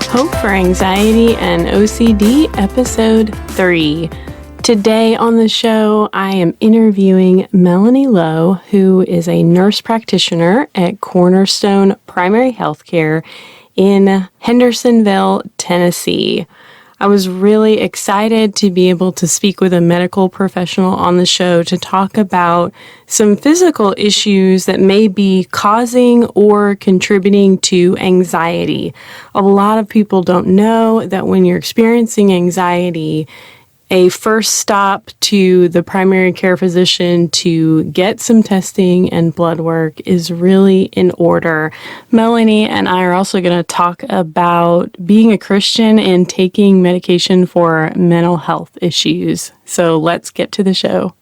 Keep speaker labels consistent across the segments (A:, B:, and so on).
A: Hope for Anxiety and OCD, Episode 3. Today on the show, I am interviewing Lowe, who is a nurse practitioner at Cornerstone Primary Healthcare in Hendersonville, Tennessee. I was really excited to be able to speak with a medical professional on the show to talk about some physical issues that may be causing or contributing to anxiety. A lot of people don't know that when you're experiencing anxiety, a first stop to the primary care physician to get some testing and blood work is really in order. Melaine and I are also going to talk about being a Christian and taking medication for mental health issues. So let's get to the show.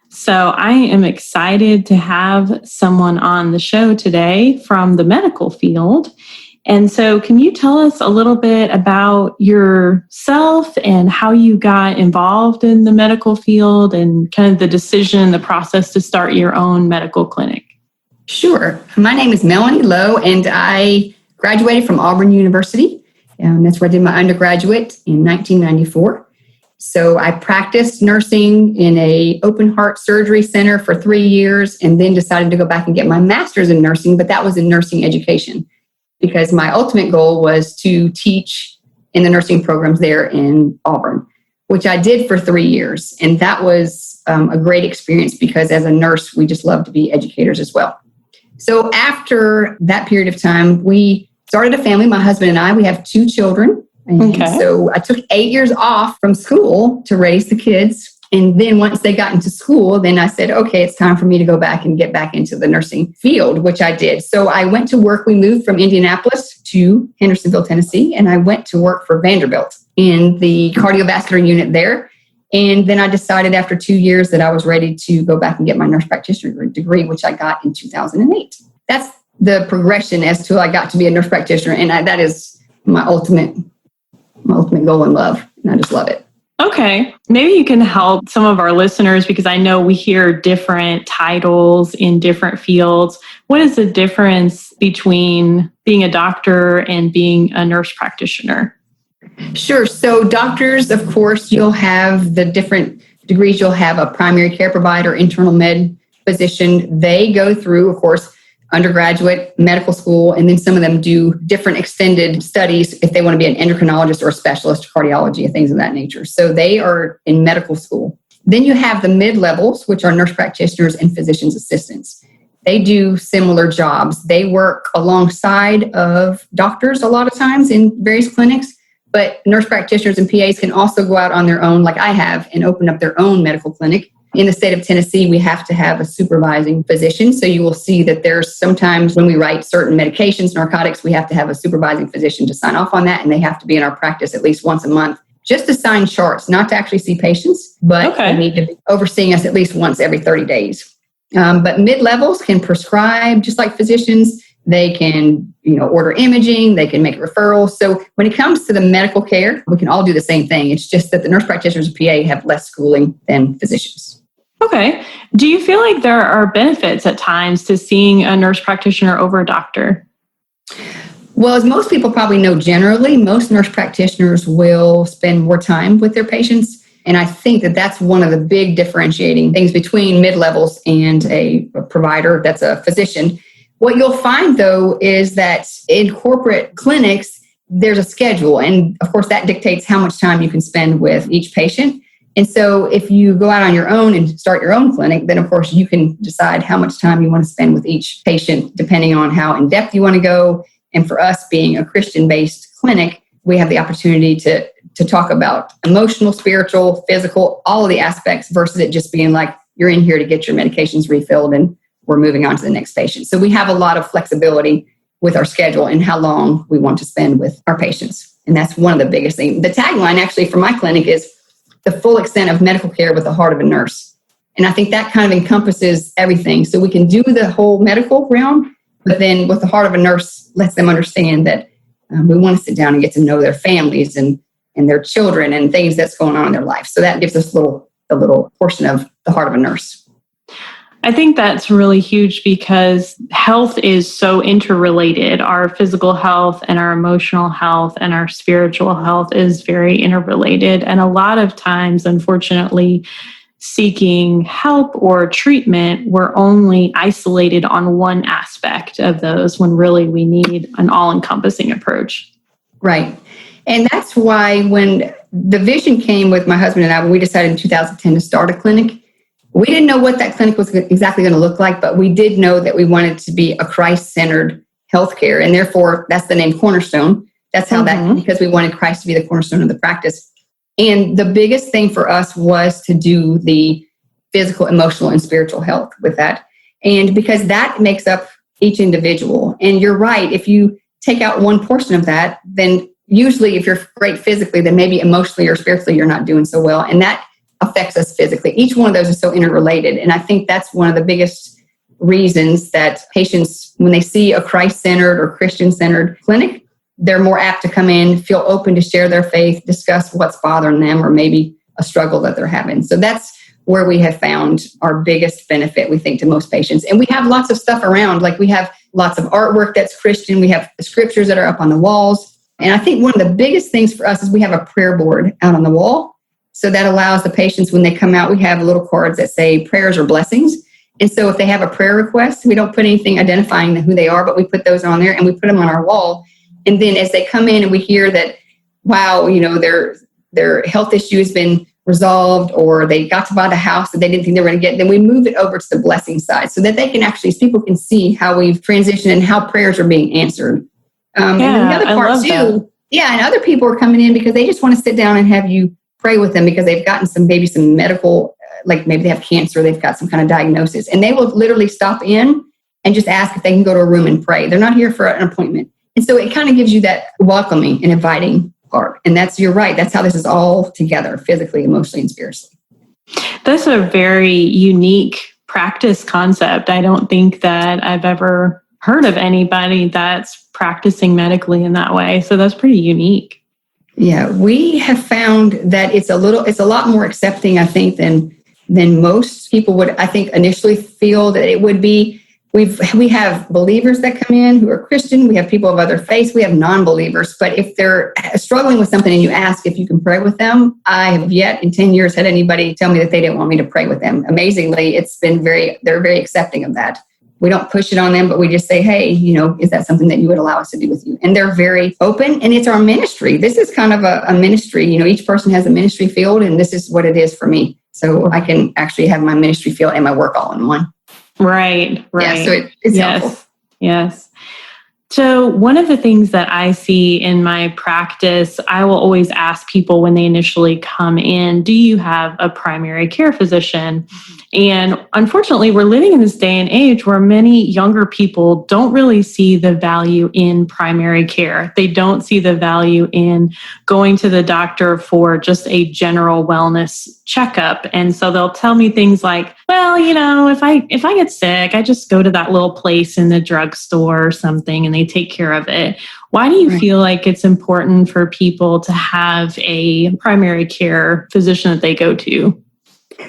A: So I am excited to have someone on the show today from the medical field. And so can you tell us a little bit about yourself and how you got involved in the medical field and kind of the decision, the process to start your own medical clinic?
B: Sure. My name is Melaine Lowe, and I graduated from Auburn University. That's where I did my undergraduate in 1994. So I practiced nursing in an open heart surgery center for 3 years and then decided to go back and get my master's in nursing, but that was in nursing education, because my ultimate goal was to teach in the nursing programs there in Auburn, which I did for 3 years. And that was a great experience because as a nurse, we just love to be educators as well. So after that period of time, we started a family, my husband and I. We have 2 children. And so I took 8 years off from school to raise the kids. And then once they got into school, then I said, okay, it's time for me to go back and get back into the nursing field, which I did. So I went to work. We moved from Indianapolis to Hendersonville, Tennessee, and I went to work for Vanderbilt in the cardiovascular unit there. And then I decided after 2 years that I was ready to go back and get my nurse practitioner degree, which I got in 2008. That's the progression as to I got to be a nurse practitioner. And that is my ultimate goal in love. And I just love it.
A: Okay, maybe you can help some of our listeners because I know we hear different titles in different fields. What is the difference between being a doctor and being a nurse practitioner?
B: Sure. So doctors, of course, you'll have the different degrees. You'll have a primary care provider, internal med physician. They go through, of course, undergraduate medical school, and then some of them do different extended studies if they want to be an endocrinologist or a specialist, cardiology, and things of that nature. So they are in medical school. Then you have the mid-levels, which are nurse practitioners and physician's assistants. They do similar jobs. They work alongside of doctors a lot of times in various clinics, but nurse practitioners and PAs can also go out on their own, like I have, and open up their own medical clinic. In the state of Tennessee, we have to have a supervising physician. So you will see that there's sometimes when we write certain medications, narcotics, we have to have a supervising physician to sign off on that. And they have to be in our practice at least once a month, just to sign charts, not to actually see patients, but they need to be overseeing us at least once every 30 days. But mid-levels can prescribe just like physicians. They can, order imaging. They can make referrals. So when it comes to the medical care, we can all do the same thing. It's just that the nurse practitioners and PA have less schooling than physicians.
A: Okay. Do you feel like there are benefits at times to seeing a nurse practitioner over a doctor?
B: Well, as most people probably know generally, most nurse practitioners will spend more time with their patients. And I think that that's one of the big differentiating things between mid-levels and a provider that's a physician. What you'll find, though, is that in corporate clinics, there's a schedule. And of course, that dictates how much time you can spend with each patient. And so if you go out on your own and start your own clinic, then of course you can decide how much time you want to spend with each patient, depending on how in depth you want to go. And for us being a Christian-based clinic, we have the opportunity to talk about emotional, spiritual, physical, all of the aspects versus it just being like, you're in here to get your medications refilled and we're moving on to the next patient. So we have a lot of flexibility with our schedule and how long we want to spend with our patients. And that's one of the biggest things. The tagline actually for my clinic is the full extent of medical care with the heart of a nurse. And I think that kind of encompasses everything. So we can do the whole medical realm, but then with the heart of a nurse, lets them understand that we want to sit down and get to know their families and their children and things that's going on in their life. So that gives us a little portion of the heart of a nurse.
A: I think that's really huge because health is so interrelated. Our physical health and our emotional health and our spiritual health is very interrelated. And a lot of times, unfortunately, seeking help or treatment, we're only isolated on one aspect of those when really we need an all-encompassing approach.
B: Right. And that's why when the vision came with my husband and I, when we decided in 2010 to start a clinic, we didn't know what that clinic was exactly going to look like, but we did know that we wanted to be a Christ-centered healthcare. And therefore, that's the name Cornerstone. That's how because we wanted Christ to be the cornerstone of the practice. And the biggest thing for us was to do the physical, emotional, and spiritual health with that. And because that makes up each individual. And you're right, if you take out one portion of that, then usually if you're great physically, then maybe emotionally or spiritually, you're not doing so well. And that affects us physically. Each one of those is so interrelated. And I think that's one of the biggest reasons that patients, when they see a Christ-centered or Christian-centered clinic, they're more apt to come in, feel open to share their faith, discuss what's bothering them, or maybe a struggle that they're having. So that's where we have found our biggest benefit, we think, to most patients. And we have lots of stuff around, like we have lots of artwork that's Christian. We have scriptures that are up on the walls. And I think one of the biggest things for us is we have a prayer board out on the wall. So that allows the patients, when they come out, we have little cards that say prayers or blessings. And so if they have a prayer request, we don't put anything identifying who they are, but we put those on there and we put them on our wall. And then as they come in and we hear that, wow, their health issue has been resolved, or they got to buy the house that they didn't think they were going to get, then we move it over to the blessing side so that they can actually, people can see how we've transitioned and how prayers are being answered. And the other part too, and other people are coming in because they just want to sit down and have you pray with them because they've gotten some medical, like maybe they have cancer, they've got some kind of diagnosis, and they will literally stop in and just ask if they can go to a room and pray. They're not here for an appointment. And so it kind of gives you that welcoming and inviting part. And you're right, that's how this is all together, physically, emotionally, and spiritually.
A: That's a very unique practice concept. I don't think that I've ever heard of anybody that's practicing medically in that way. So that's pretty unique.
B: Yeah, we have found that it's a lot more accepting, I think, than most people would, I think, initially feel that it would be. We have believers that come in who are Christian. We have people of other faiths. We have non-believers. But if they're struggling with something and you ask if you can pray with them, I have yet in 10 years had anybody tell me that they didn't want me to pray with them. Amazingly, they're very accepting of that. We don't push it on them, but we just say, hey, is that something that you would allow us to do with you? And they're very open, and it's our ministry. This is kind of a ministry. Each person has a ministry field, and this is what it is for me. So I can actually have my ministry field and my work all in one.
A: Right.
B: Yeah, so it's helpful.
A: Yes. So one of the things that I see in my practice, I will always ask people when they initially come in, do you have a primary care physician? And unfortunately, we're living in this day and age where many younger people don't really see the value in primary care. They don't see the value in going to the doctor for just a general wellness checkup. And so they'll tell me things like, well, if I get sick, I just go to that little place in the drugstore or something and they take care of it. Why do you feel like it's important for people to have a primary care physician that they go to?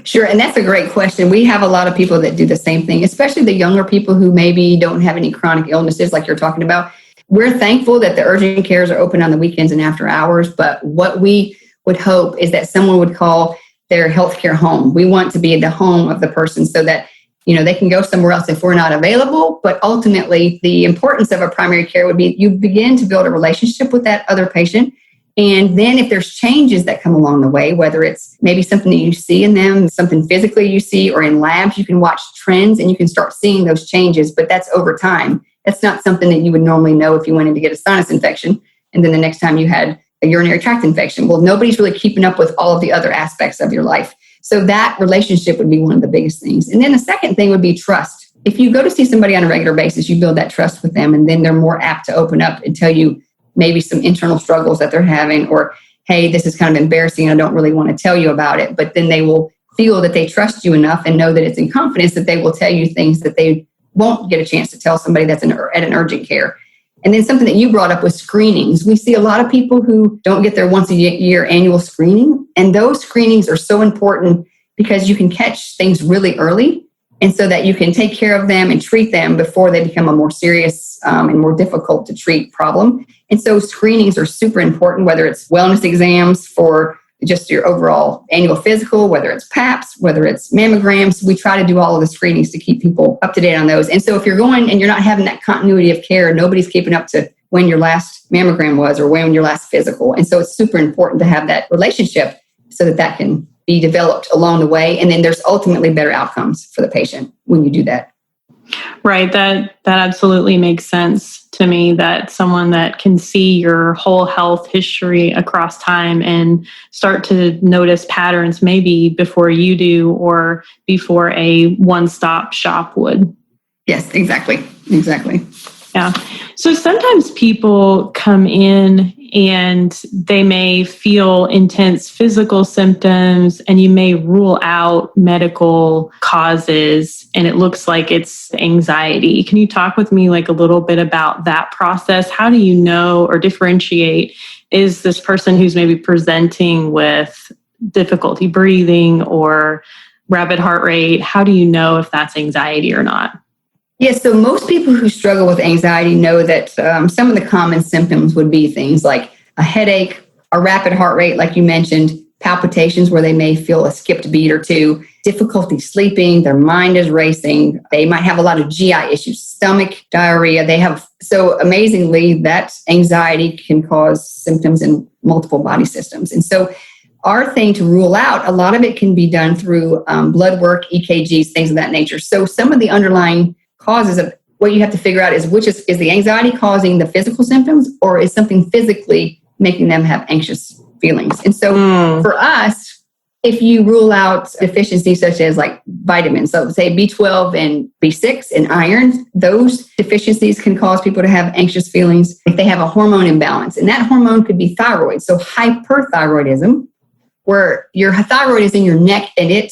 B: Sure. And that's a great question. We have a lot of people that do the same thing, especially the younger people who maybe don't have any chronic illnesses like you're talking about. We're thankful that the urgent cares are open on the weekends and after hours. But what we would hope is that someone would call their healthcare home. We want to be the home of the person so that, they can go somewhere else if we're not available. But ultimately, the importance of a primary care would be you begin to build a relationship with that other patient. And then if there's changes that come along the way, whether it's maybe something that you see in them, something physically you see, or in labs, you can watch trends and you can start seeing those changes, but that's over time. That's not something that you would normally know if you went in to get a sinus infection and then the next time you had a urinary tract infection. Well, nobody's really keeping up with all of the other aspects of your life. So that relationship would be one of the biggest things. And then the second thing would be trust. If you go to see somebody on a regular basis, you build that trust with them, and then they're more apt to open up and tell you maybe some internal struggles that they're having, or, hey, this is kind of embarrassing, I don't really want to tell you about it. But then they will feel that they trust you enough and know that it's in confidence that they will tell you things that they won't get a chance to tell somebody that's at an urgent care. And then something that you brought up was screenings. We see a lot of people who don't get their once a year annual screening. And those screenings are so important because you can catch things really early. And so that you can take care of them and treat them before they become a more serious and more difficult to treat problem. And so screenings are super important, whether it's wellness exams for just your overall annual physical, whether it's PAPs, whether it's mammograms. We try to do all of the screenings to keep people up to date on those. And so if you're going and you're not having that continuity of care, nobody's keeping up to when your last mammogram was or when your last physical. And so it's super important to have that relationship so that that can be developed along the way. And then there's ultimately better outcomes for the patient when you do that.
A: Right. That absolutely makes sense to me, that someone that can see your whole health history across time and start to notice patterns maybe before you do or before a one-stop shop would.
B: Yes, exactly.
A: Yeah. So sometimes people come in and they may feel intense physical symptoms and you may rule out medical causes and it looks like it's anxiety. Can you talk with me like a little bit about that process? How do you know or differentiate, is this person who's maybe presenting with difficulty breathing or rapid heart rate? How do you know if that's anxiety or not?
B: Yes, so most people who struggle with anxiety know that some of the common symptoms would be things like a headache, a rapid heart rate, like you mentioned, palpitations where they may feel a skipped beat or two, difficulty sleeping, their mind is racing, they might have a lot of GI issues, stomach, diarrhea. So amazingly, that anxiety can cause symptoms in multiple body systems. And so our thing to rule out, a lot of it can be done through blood work, EKGs, things of that nature. So some of the underlying causes of what you have to figure out is which is the anxiety causing the physical symptoms or is something physically making them have anxious feelings. And so for us, if you rule out deficiencies such as like vitamins, so say B12 and B6 and iron, those deficiencies can cause people to have anxious feelings if they have a hormone imbalance. And that hormone could be thyroid. So hyperthyroidism, where your thyroid is in your neck and it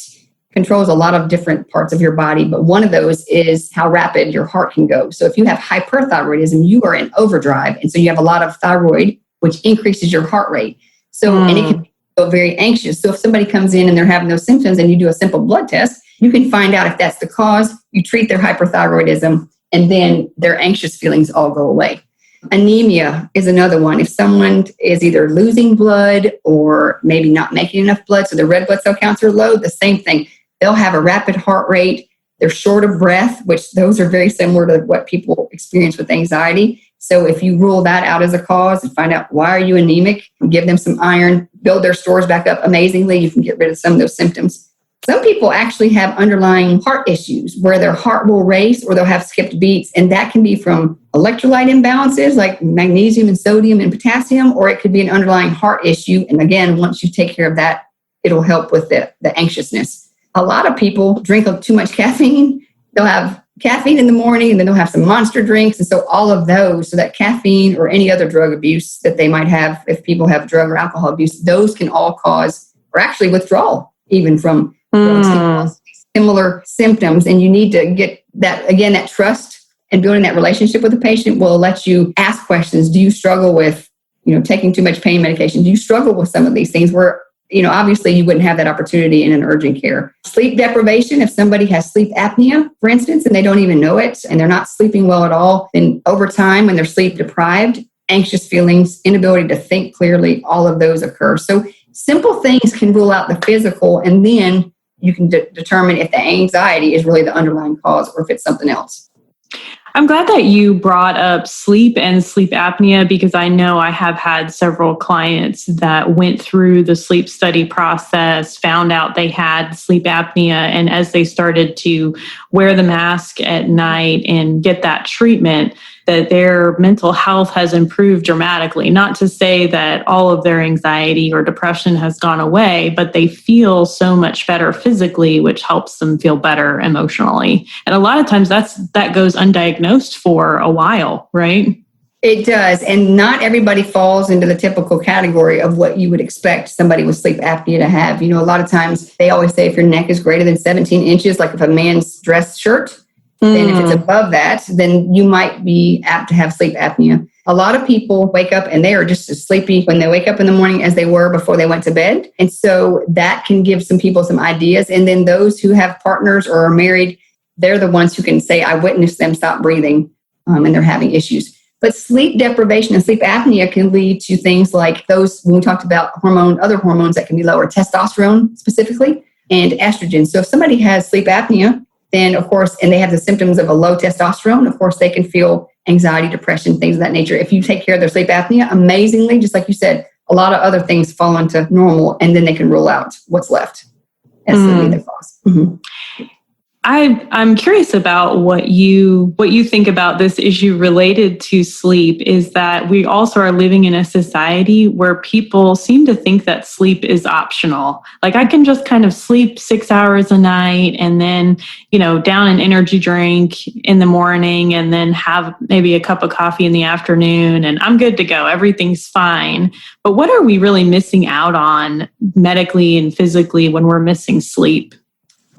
B: controls a lot of different parts of your body, but one of those is how rapid your heart can go. So if you have hyperthyroidism, you are in overdrive. And so you have a lot of thyroid, which increases your heart rate. So, and it can feel very anxious. So if somebody comes in and they're having those symptoms and you do a simple blood test, you can find out if that's the cause, you treat their hyperthyroidism, and then their anxious feelings all go away. Anemia is another one. If someone is either losing blood or maybe not making enough blood, so their red blood cell counts are low, the same thing. They'll have a rapid heart rate. They're short of breath, which those are very similar to what people experience with anxiety. So if you rule that out as a cause and find out why are you anemic, give them some iron, build their stores back up amazingly, you can get rid of some of those symptoms. Some people actually have underlying heart issues where their heart will race or they'll have skipped beats. And that can be from electrolyte imbalances like magnesium and sodium and potassium, or it could be an underlying heart issue. And again, once you take care of that, it'll help with the anxiousness. A lot of people drink too much caffeine. They'll have caffeine in the morning and then they'll have some monster drinks. And so all of those, so that caffeine or any other drug abuse that they might have, if people have drug or alcohol abuse, those can all cause, or actually withdrawal even from drugs can cause similar symptoms. And you need to get that, again, that trust and building that relationship with the patient will let you ask questions. Do you struggle with, taking too much pain medication? Do you struggle with some of these things where, obviously you wouldn't have that opportunity in an urgent care? Sleep deprivation, if somebody has sleep apnea, for instance, and they don't even know it, and they're not sleeping well at all, then over time when they're sleep deprived, anxious feelings, inability to think clearly, all of those occur. So simple things can rule out the physical, and then you can determine if the anxiety is really the underlying cause or if it's something else.
A: I'm glad that you brought up sleep and sleep apnea, because I know I have had several clients that went through the sleep study process, found out they had sleep apnea, and as they started to wear the mask at night and get that treatment, that their mental health has improved dramatically. Not to say that all of their anxiety or depression has gone away, but they feel so much better physically, which helps them feel better emotionally. And a lot of times that goes undiagnosed for a while, right?
B: It does. And not everybody falls into the typical category of what you would expect somebody with sleep apnea to have. A lot of times they always say if your neck is greater than 17 inches, like if a man's dress shirt, then if it's above that, then you might be apt to have sleep apnea. A lot of people wake up and they are just as sleepy when they wake up in the morning as they were before they went to bed. And so that can give some people some ideas. And then those who have partners or are married, they're the ones who can say, I witnessed them stop breathing and they're having issues. But sleep deprivation and sleep apnea can lead to things like those, when we talked about other hormones that can be lower, testosterone specifically, and estrogen. So if somebody has sleep apnea, then of course, and they have the symptoms of a low testosterone, of course, they can feel anxiety, depression, things of that nature. If you take care of their sleep apnea, amazingly, just like you said, a lot of other things fall into normal, and then they can rule out what's left as the cause. Mm-hmm.
A: I'm curious about what you think about this issue related to sleep. Is that we also are living in a society where people seem to think that sleep is optional. Like, I can just kind of sleep 6 hours a night and then, down an energy drink in the morning and then have maybe a cup of coffee in the afternoon and I'm good to go. Everything's fine. But what are we really missing out on medically and physically when we're missing sleep?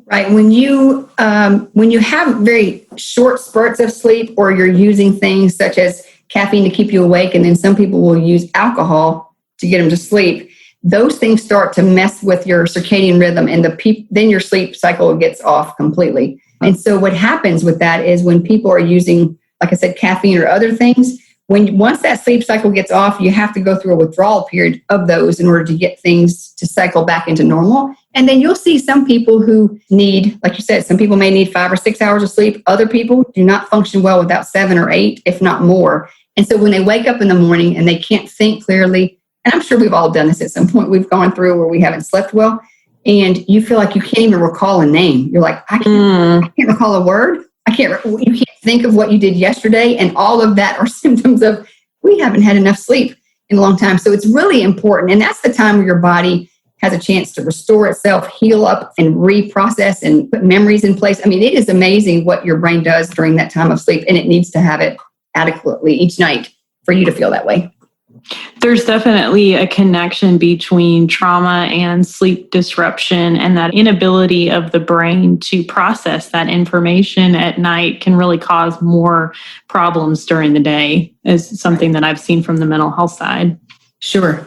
B: Right. When you have very short spurts of sleep, or you're using things such as caffeine to keep you awake, and then some people will use alcohol to get them to sleep, those things start to mess with your circadian rhythm, and then your sleep cycle gets off completely. And so what happens with that is when people are using, like I said, caffeine or other things, once that sleep cycle gets off, you have to go through a withdrawal period of those in order to get things to cycle back into normal. And then you'll see some people who need, like you said, some people may need 5 or 6 hours of sleep. Other people do not function well without 7 or 8, if not more. And so when they wake up in the morning and they can't think clearly, and I'm sure we've all done this at some point, we've gone through where we haven't slept well, and you feel like you can't even recall a name. You're like, I can't recall a word. You can't think of what you did yesterday. And all of that are symptoms of, we haven't had enough sleep in a long time. So it's really important. And that's the time where your body has a chance to restore itself, heal up, and reprocess and put memories in place. I mean, it is amazing what your brain does during that time of sleep, and it needs to have it adequately each night for you to feel that way.
A: There's definitely a connection between trauma and sleep disruption, and that inability of the brain to process that information at night can really cause more problems during the day, is something that I've seen from the mental health side.
B: Sure.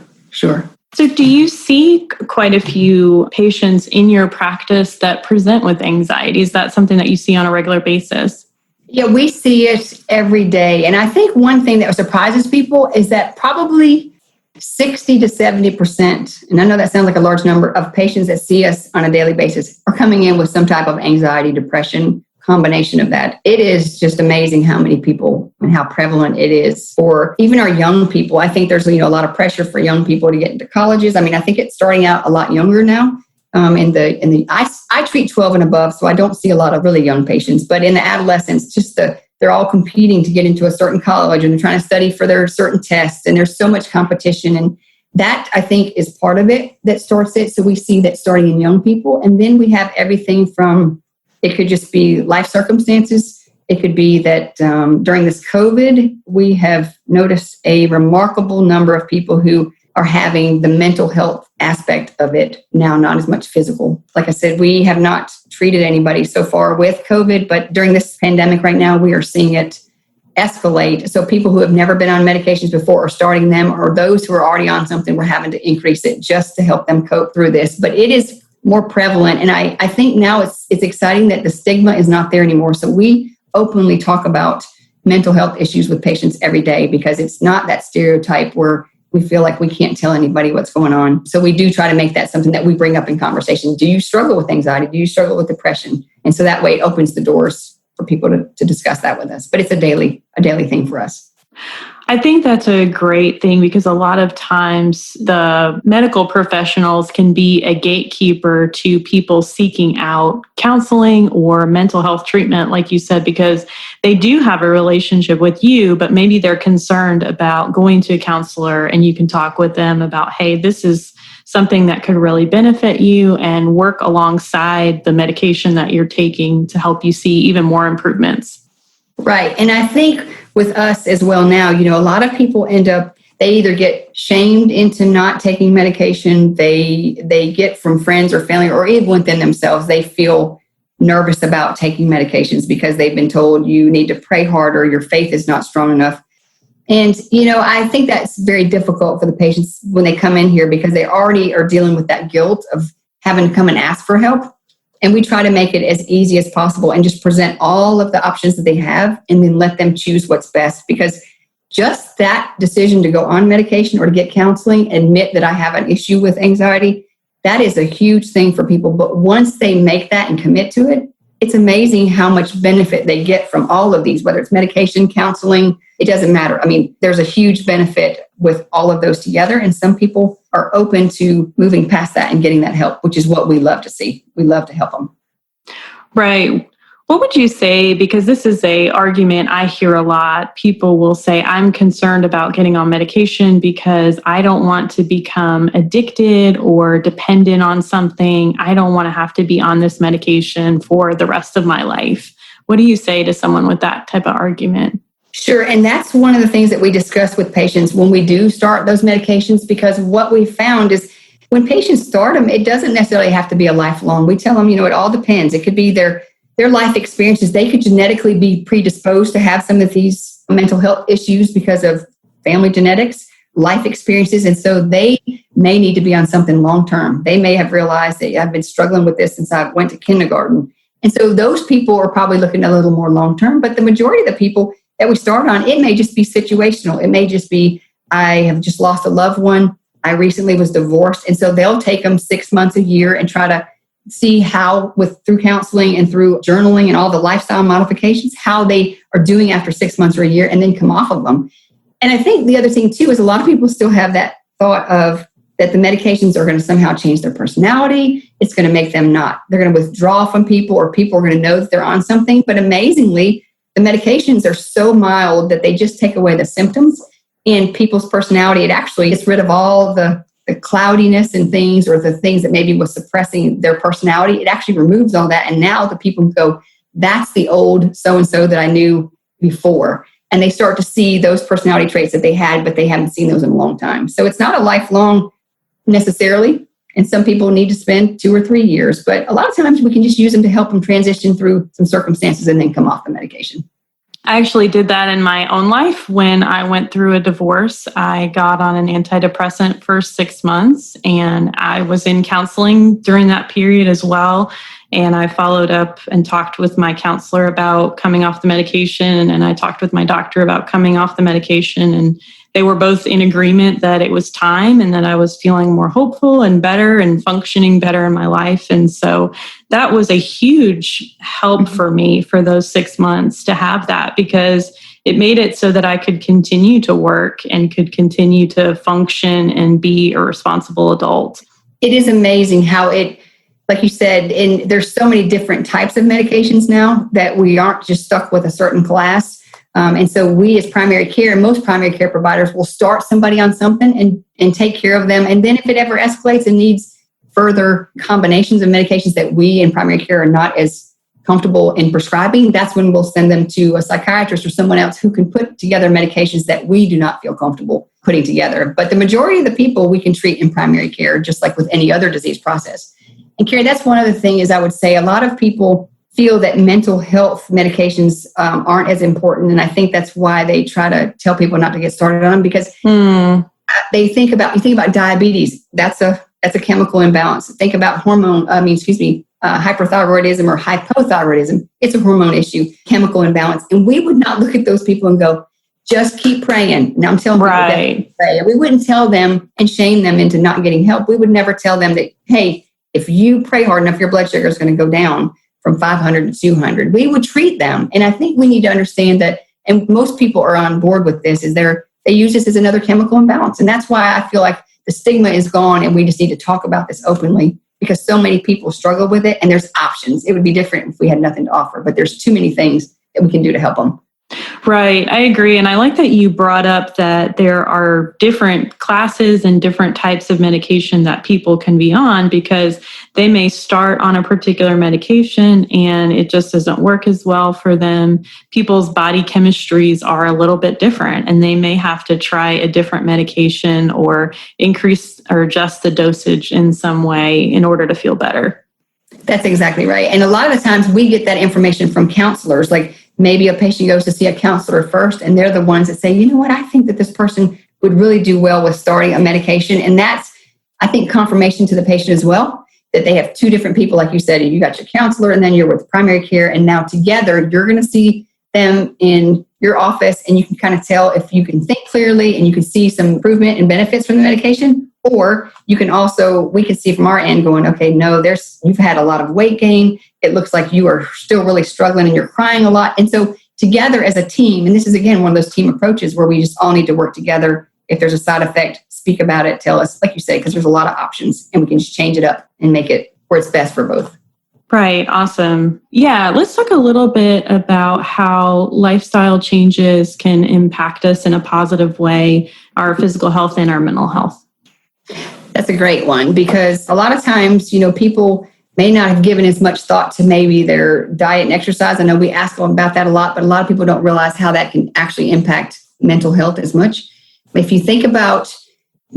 A: So do you see quite a few patients in your practice that present with anxiety? Is that something that you see on a regular basis?
B: Yeah, we see it every day. And I think one thing that surprises people is that probably 60 to 70%, and I know that sounds like a large number, of patients that see us on a daily basis are coming in with some type of anxiety, depression, combination of that. It is just amazing how many people and how prevalent it is for even our young people. I think there's a lot of pressure for young people to get into colleges. I mean, I think it's starting out a lot younger now. I treat 12 and above, so I don't see a lot of really young patients. But in the adolescents, they're all competing to get into a certain college, and they're trying to study for their certain tests, and there's so much competition. And that, I think, is part of it that starts it. So we see that starting in young people. And then we have everything from, it could just be life circumstances. It could be that during this COVID, we have noticed a remarkable number of people who are having the mental health aspect of it now, not as much physical. Like I said, we have not treated anybody so far with COVID, but during this pandemic right now, we are seeing it escalate. So people who have never been on medications before are starting them, or those who are already on something, we're having to increase it just to help them cope through this. But it is more prevalent. And I think now it's exciting that the stigma is not there anymore. So we openly talk about mental health issues with patients every day, because it's not that stereotype where we feel like we can't tell anybody what's going on. So we do try to make that something that we bring up in conversation. Do you struggle with anxiety? Do you struggle with depression? And so that way it opens the doors for people to discuss that with us. But it's a daily thing for us.
A: I think that's a great thing, because a lot of times the medical professionals can be a gatekeeper to people seeking out counseling or mental health treatment, like you said, because they do have a relationship with you, but maybe they're concerned about going to a counselor, and you can talk with them about, hey, this is something that could really benefit you, and work alongside the medication that you're taking to help you see even more improvements.
B: Right. And I think with us as well now, a lot of people they either get shamed into not taking medication, they get from friends or family, or even within themselves, they feel nervous about taking medications because they've been told you need to pray harder, your faith is not strong enough. And, I think that's very difficult for the patients when they come in here, because they already are dealing with that guilt of having to come and ask for help. And we try to make it as easy as possible and just present all of the options that they have and then let them choose what's best. Because just that decision to go on medication or to get counseling, admit that I have an issue with anxiety, that is a huge thing for people. But once they make that and commit to it, it's amazing how much benefit they get from all of these, whether it's medication, counseling, it doesn't matter. I mean, there's a huge benefit with all of those together. And some people are open to moving past that and getting that help, which is what we love to see. We love to help them.
A: Right. What would you say, because this is an argument I hear a lot, people will say, I'm concerned about getting on medication because I don't want to become addicted or dependent on something. I don't want to have to be on this medication for the rest of my life. What do you say to someone with that type of argument?
B: Sure. And that's one of the things that we discuss with patients when we do start those medications, because what we found is when patients start them, it doesn't necessarily have to be a lifelong. We tell them, it all depends. It could be their life experiences. They could genetically be predisposed to have some of these mental health issues because of family genetics, life experiences. And so they may need to be on something long-term. They may have realized that I've been struggling with this since I went to kindergarten. And so those people are probably looking a little more long-term, but the majority of the people that we start on, it may just be situational. It may just be, I have just lost a loved one. I recently was divorced. And so they'll take them 6 months, a year, and try to see how, through counseling and through journaling and all the lifestyle modifications, how they are doing after 6 months or a year, and then come off of them. And I think the other thing too is a lot of people still have that thought of that the medications are going to somehow change their personality. It's going to make them they're going to withdraw from people, or people are going to know that they're on something. But amazingly, the medications are so mild that they just take away the symptoms in people's personality. It actually gets rid of all the cloudiness and things, or the things that maybe was suppressing their personality. It actually removes all that. And now the people go, that's the old so-and-so that I knew before. And they start to see those personality traits that they had, but they haven't seen those in a long time. So it's not a lifelong necessarily. And some people need to spend 2 or 3 years, but a lot of times we can just use them to help them transition through some circumstances and then come off the medication.
A: I actually did that in my own life. When I went through a divorce, I got on an antidepressant for 6 months, and I was in counseling during that period as well. And I followed up and talked with my counselor about coming off the medication, and I talked with my doctor about coming off the medication, and they were both in agreement that it was time and that I was feeling more hopeful and better and functioning better in my life. And so that was a huge help for me for those 6 months to have that, because it made it so that I could continue to work and could continue to function and be a responsible adult.
B: It is amazing how like you said, there's so many different types of medications now that we aren't just stuck with a certain class. And so we as primary care, most primary care providers will start somebody on something and take care of them. And then if it ever escalates and needs further combinations of medications that we in primary care are not as comfortable in prescribing, that's when we'll send them to a psychiatrist or someone else who can put together medications that we do not feel comfortable putting together. But the majority of the people we can treat in primary care, just like with any other disease process. And Carrie, that's one other thing is I would say a lot of people feel that mental health medications aren't as important. And I think that's why they try to tell people not to get started on them, because you think about diabetes. That's a chemical imbalance. Think about hyperthyroidism or hypothyroidism. It's a hormone issue, chemical imbalance. And we would not look at those people and go, just keep praying. Now I'm telling people that pray. We wouldn't tell them and shame them into not getting help. We would never tell them that, hey, if you pray hard enough, your blood sugar is going to go down from 500 to 200. We would treat them. And I think we need to understand that, and most people are on board with this, is they use this as another chemical imbalance. And that's why I feel like the stigma is gone, and we just need to talk about this openly, because so many people struggle with it, and there's options. It would be different if we had nothing to offer, but there's too many things that we can do to help them.
A: Right. I agree. And I like that you brought up that there are different classes and different types of medication that people can be on, because they may start on a particular medication and it just doesn't work as well for them. People's body chemistries are a little bit different, and they may have to try a different medication or increase or adjust the dosage in some way in order to feel better.
B: That's exactly right. And a lot of the times we get that information from counselors. Like maybe a patient goes to see a counselor first, and they're the ones that say, you know what, I think that this person would really do well with starting a medication. And that's, I think, confirmation to the patient as well. that they have two different people, like you said, you got your counselor and then you're with primary care. And now together, you're going to see them in your office and you can kind of tell if you can think clearly and you can see some improvement and benefits from the medication. Or you can also, we can see from our end going, okay, no, you've had a lot of weight gain. It looks like you are still really struggling and you're crying a lot. And so together as a team, and this is again, one of those team approaches where we just all need to work together. If there's a side effect, speak about it, tell us, like you say, because there's a lot of options and we can just change it up and make it where it's best for both.
A: Right. Awesome. Yeah. Let's talk a little bit about how lifestyle changes can impact us in a positive way, our physical health and our mental health.
B: That's a great one because a lot of times, people may not have given as much thought to maybe their diet and exercise. I know we ask them about that a lot, but a lot of people don't realize how that can actually impact mental health as much. If you think about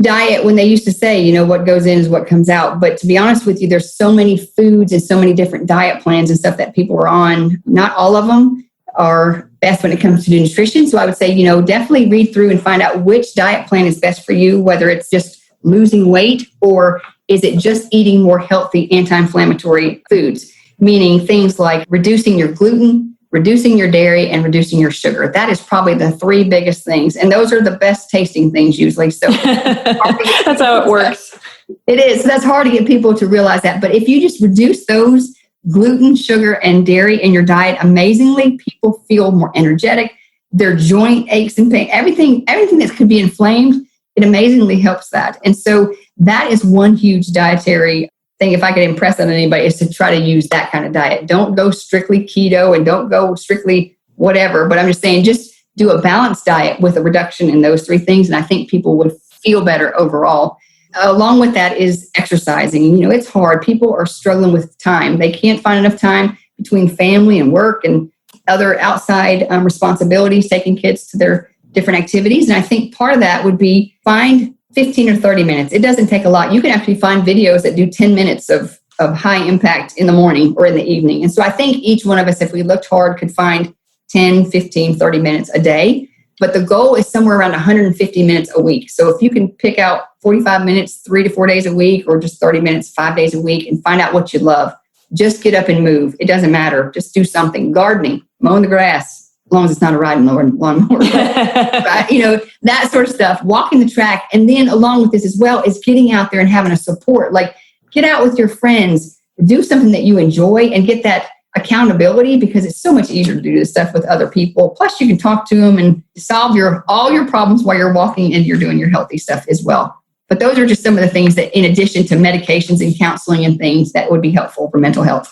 B: diet, when they used to say, what goes in is what comes out. But to be honest with you, there's so many foods and so many different diet plans and stuff that people are on. Not all of them are best when it comes to nutrition. So I would say, definitely read through and find out which diet plan is best for you, whether it's just losing weight or is it just eating more healthy anti-inflammatory foods, meaning things like reducing your gluten, reducing your dairy, and reducing your sugar. That is probably the three biggest things. And those are the best tasting things usually. So
A: that's how it works.
B: It is. That's hard to get people to realize that. But if you just reduce those gluten, sugar, and dairy in your diet, amazingly, people feel more energetic. Their joint aches and pain, everything that could be inflamed, it amazingly helps that. And so that is one huge dietary thing, if I could impress on anybody, is to try to use that kind of diet. Don't go strictly keto and don't go strictly whatever. But I'm just saying, just do a balanced diet with a reduction in those three things. And I think people would feel better overall. Along with that is exercising. It's hard. People are struggling with time. They can't find enough time between family and work and other outside responsibilities, taking kids to their different activities. And I think part of that would be find 15 or 30 minutes. It doesn't take a lot. You can actually find videos that do 10 minutes of high impact in the morning or in the evening. And so I think each one of us, if we looked hard, could find 10, 15, 30 minutes a day. But the goal is somewhere around 150 minutes a week. So if you can pick out 45 minutes, 3 to 4 days a week, or just 30 minutes, 5 days a week, and find out what you love, just get up and move. It doesn't matter. Just do something. Gardening, mowing the grass, as long as it's not a riding lawnmower. Right? That sort of stuff, walking the track. And then along with this as well is getting out there and having a support, like get out with your friends, do something that you enjoy and get that accountability, because it's so much easier to do this stuff with other people. Plus you can talk to them and solve all your problems while you're walking and you're doing your healthy stuff as well. But those are just some of the things that, in addition to medications and counseling and things, that would be helpful for mental health.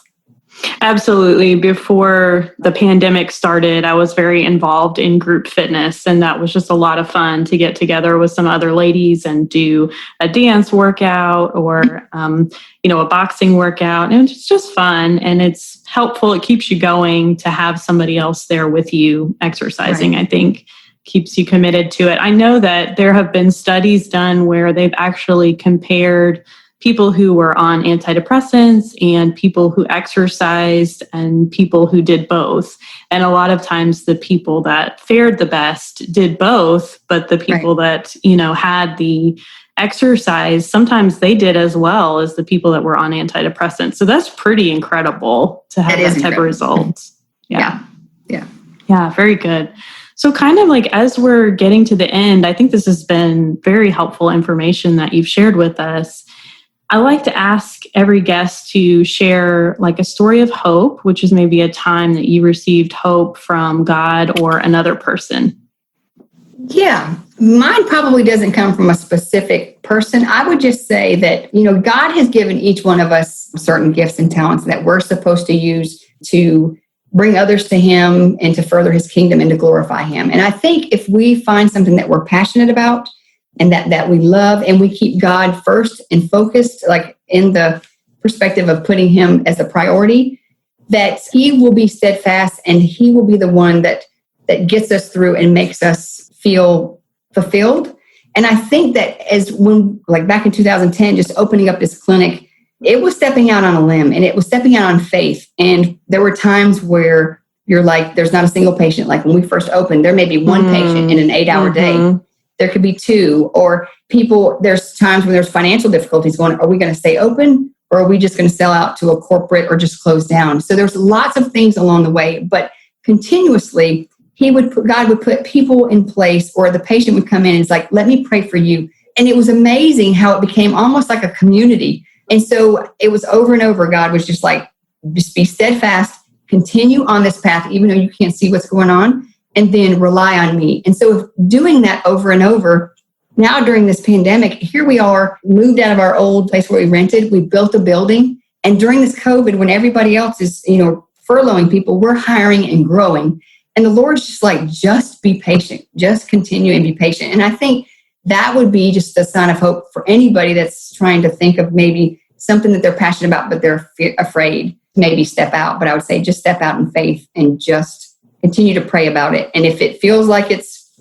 A: Absolutely. Before the pandemic started, I was very involved in group fitness, and that was just a lot of fun to get together with some other ladies and do a dance workout or, a boxing workout. And it's just fun and it's helpful. It keeps you going to have somebody else there with you exercising, right. I think keeps you committed to it. I know that there have been studies done where they've actually compared people who were on antidepressants and people who exercised and people who did both. And a lot of times the people that fared the best did both, but the people that, had the exercise, sometimes they did as well as the people that were on antidepressants. So that's pretty incredible to have that type of results. Yeah, very good. So kind of like as we're getting to the end, I think this has been very helpful information that you've shared with us. I like to ask every guest to share like a story of hope, which is maybe a time that you received hope from God or another person.
B: Yeah, mine probably doesn't come from a specific person. I would just say that, God has given each one of us certain gifts and talents that we're supposed to use to bring others to Him and to further His kingdom and to glorify Him. And I think if we find something that we're passionate about and that we love, and we keep God first and focused, like in the perspective of putting Him as a priority, that He will be steadfast and He will be the one that gets us through and makes us feel fulfilled. And I think that like back in 2010, just opening up this clinic, it was stepping out on a limb and it was stepping out on faith. And there were times where you're like, there's not a single patient. Like when we first opened, there may be one patient in an 8-hour day. There could be two, or people, there's times when there's financial difficulties going, are we going to stay open Or are we just going to sell out to a corporate or just close down? So there's lots of things along the way, but continuously, God would put people in place, or the patient would come in and it's like, let me pray for you. And it was amazing how it became almost like a community. And so it was over and over. God was just like, just be steadfast, continue on this path, even though you can't see what's going on, and then rely on me. And so doing that over and over, now during this pandemic, here we are, moved out of our old place where we rented, we built a building. And during this COVID, when everybody else is, furloughing people, we're hiring and growing. And the Lord's just like, just be patient, just continue and be patient. And I think that would be just a sign of hope for anybody that's trying to think of maybe something that they're passionate about, but they're afraid to maybe step out. But I would say just step out in faith and just continue to pray about it. And if it feels like it's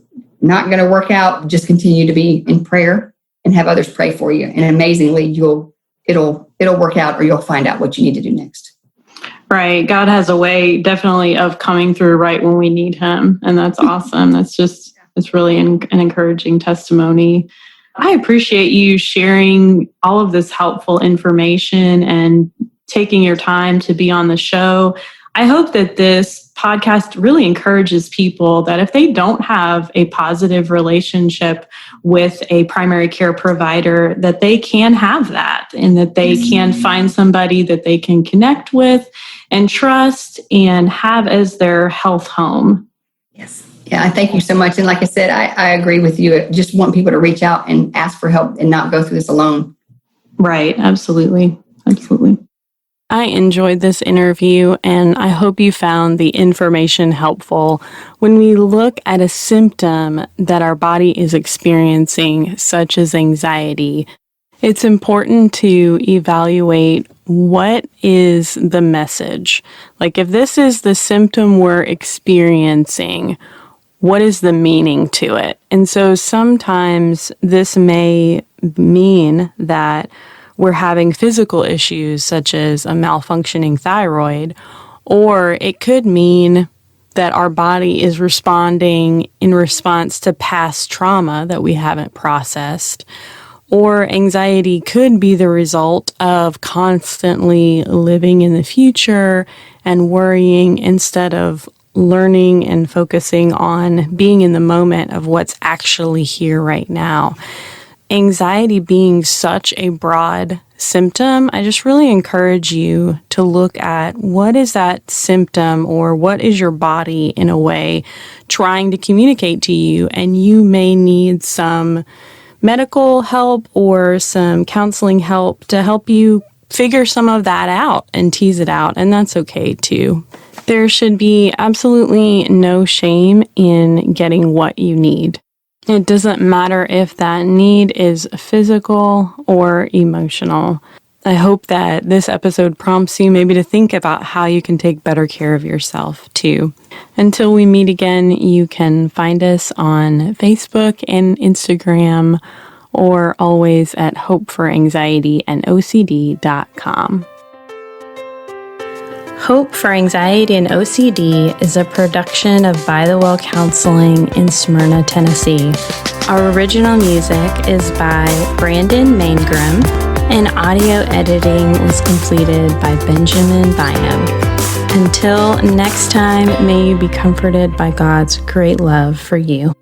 B: not going to work out, just continue to be in prayer and have others pray for you. And amazingly, it'll work out, or you'll find out what you need to do next.
A: Right. God has a way definitely of coming through right when we need him. And that's awesome. It's really an encouraging testimony. I appreciate you sharing all of this helpful information and taking your time to be on the show. I hope that this podcast really encourages people that if they don't have a positive relationship with a primary care provider, that they can have that, and that they can find somebody that they can connect with and trust and have as their health home.
B: Yes. Yeah, I thank you so much. And like I said, I agree with you. I just want people to reach out and ask for help and not go through this alone.
A: Right. Absolutely. Absolutely. I enjoyed this interview, and I hope you found the information helpful. When we look at a symptom that our body is experiencing, such as anxiety, it's important to evaluate what is the message. Like, if this is the symptom we're experiencing, what is the meaning to it? And so sometimes this may mean that we're having physical issues such as a malfunctioning thyroid, or it could mean that our body is responding in response to past trauma that we haven't processed, or anxiety could be the result of constantly living in the future and worrying instead of learning and focusing on being in the moment of what's actually here right now. Anxiety being such a broad symptom, I just really encourage you to look at what is that symptom, or what is your body in a way trying to communicate to you. And you may need some medical help or some counseling help to help you figure some of that out and tease it out. And that's okay too. There should be absolutely no shame in getting what you need. It doesn't matter if that need is physical or emotional. I hope that this episode prompts you maybe to think about how you can take better care of yourself too. Until we meet again, you can find us on Facebook and Instagram, or always at hopeforanxietyandocd.com. Hope for Anxiety and OCD is a production of By the Well Counseling in Smyrna, Tennessee. Our original music is by Brandon Mangrum, and audio editing was completed by Benjamin Bynum. Until next time, may you be comforted by God's great love for you.